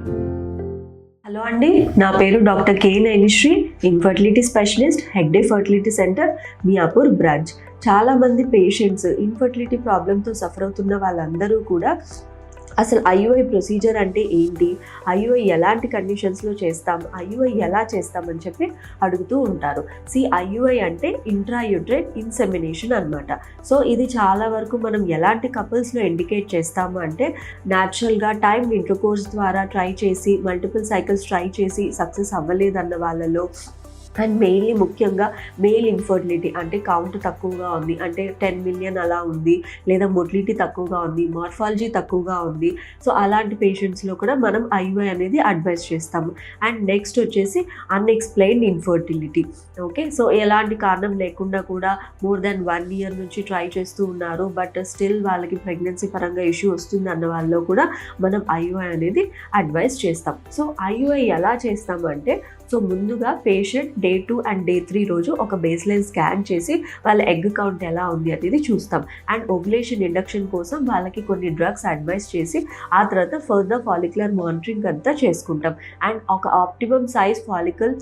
Hello అండి, నా పేరు doctor K Nainishree, infertility specialist, Hegde fertility centre, Miyapur branch. చాలామంది పేషెంట్స్ ఇన్ఫర్టిలిటీ ప్రాబ్లంతో సఫర్ అవుతున్న వాళ్ళందరూ కూడా అసలు ఐయుఐ ప్రొసీజర్ అంటే ఏంటి, ఐయుఐ ఎలాంటి కండిషన్స్లో చేస్తాం, ఐయుఐ ఎలా చేస్తామని చెప్పి అడుగుతూ ఉంటారు. ఐయుఐ అంటే ఇంట్రాయూట్రైన్ ఇన్సెమినేషన్ అనమాట. సో ఇది చాలా వరకు మనం ఎలాంటి కపుల్స్లో ఇండికేట్ చేస్తాము అంటే న్యాచురల్గా టైం ఇంటర్కోర్స్ ద్వారా ట్రై చేసి మల్టిపుల్ సైకిల్స్ ట్రై చేసి సక్సెస్ అవ్వలేదన్న వాళ్ళలో, అండ్ మెయిన్లీ ముఖ్యంగా మేల్ ఇన్ఫర్టిలిటీ అంటే కౌంట్ తక్కువగా ఉంది, అంటే 10 మిలియన్ అలా ఉంది, లేదా మొటిలిటీ తక్కువగా ఉంది, మార్ఫాలజీ తక్కువగా ఉంది. సో అలాంటి పేషెంట్స్లో కూడా మనం ఐయుఐ అనేది అడ్వైస్ చేస్తాము. అండ్ నెక్స్ట్ వచ్చేసి అన్ఎక్స్ప్లెయిన్డ్ ఇన్ఫర్టిలిటీ. ఓకే, సో ఎలాంటి కారణం లేకుండా కూడా మోర్ దెన్ 1 ఇయర్ నుంచి ట్రై చేస్తూ ఉన్నారు, బట్ స్టిల్ వాళ్ళకి ప్రెగ్నెన్సీ పరంగా ఇష్యూ వస్తుంది అన్న వాళ్ళలో కూడా మనం ఐయుఐ అనేది అడ్వైస్ చేస్తాం. సో ఐయుఐ ఎలా చేస్తాము అంటే, సో ముందుగా పేషెంట్ డే 2 అండ్ డే 3 రోజు ఒక బేస్లైన్ స్కాన్ చేసి వాళ్ళ ఎగ్ కౌంట్ ఎలా ఉంది అనేది చూస్తాం. అండ్ ఓవ్యులేషన్ ఇండక్షన్ కోసం వాళ్ళకి కొన్ని డ్రగ్స్ అడ్వైస్ చేసి ఆ తర్వాత ఫర్దర్ ఫాలిక్యులర్ మానిటరింగ్ అంతా చేసుకుంటాం. అండ్ ఒక ఆప్టిమమ్ సైజ్ ఫాలికల్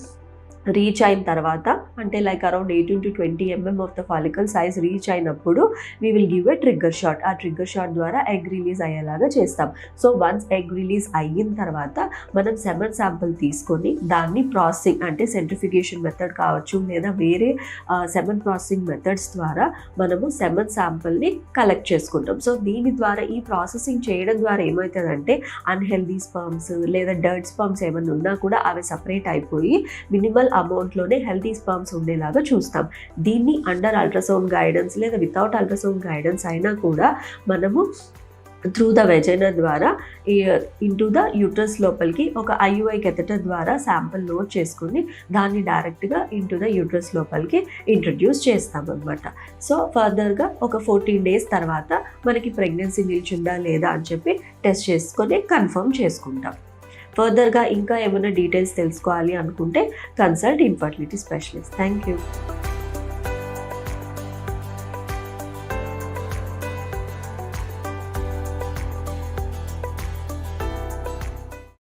రీచ్ అయిన తర్వాత, అంటే like around 18 to 20 mm of the follicle size reach అయినప్పుడు we will give a trigger shot. ఆ ట్రిగ్గర్ షాట్ ద్వారా ఎగ్ రిలీజ్ అయ్యేలాగా చేస్తాం. సో వన్స్ ఎగ్ రిలీజ్ అయిన తర్వాత మనం సెమన్ శాంపుల్ తీసుకొని దాన్ని ప్రాసెసింగ్ అంటే సెంట్రిఫికేషన్ మెథడ్ కావచ్చు, లేదా వేరే సెమన్ ప్రాసెసింగ్ మెథడ్స్ ద్వారా మనము సెమన్ శాంపుల్ని కలెక్ట్ చేసుకుంటాం. సో దీని ద్వారా, ఈ ప్రాసెసింగ్ చేయడం ద్వారా ఏమవుతుందంటే అన్హెల్దీ స్పర్మ్స్ లేదా డర్ట్ స్పర్మ్స్ ఏమైనా ఉన్నా కూడా అవి సపరేట్ అయిపోయి మినిమల్ అమౌంట్లోనే హెల్తీ స్పర్మ్స్ ఉండేలాగా చూస్తాం. దీన్ని అండర్ అల్ట్రాసౌండ్ గైడెన్స్ లేదా వితౌట్ అల్ట్రాసౌండ్ గైడెన్స్ అయినా కూడా మనము త్రూ ద వెజైనా ద్వారా ఇంటూ ద యూట్రస్ లోపలికి ఒక ఐయుఐ కెథెటర్ ద్వారా శాంపుల్ లోడ్ చేసుకుని దాన్ని డైరెక్ట్గా ఇంటూ ద యూట్రస్ లోపలికి ఇంట్రడ్యూస్ చేస్తామన్నమాట. సో ఫర్దర్గా ఒక 14 days తర్వాత మనకి ప్రెగ్నెన్సీ నిల్చుందా లేదా అని చెప్పి టెస్ట్ చేసుకొని కన్ఫర్మ్ చేసుకుంటాం. ఫర్దర్గా ఇంకా ఏమైనా డీటెయిల్స్ తెలుసుకోవాలి అనుకుంటే consult infertility specialist. Thank you.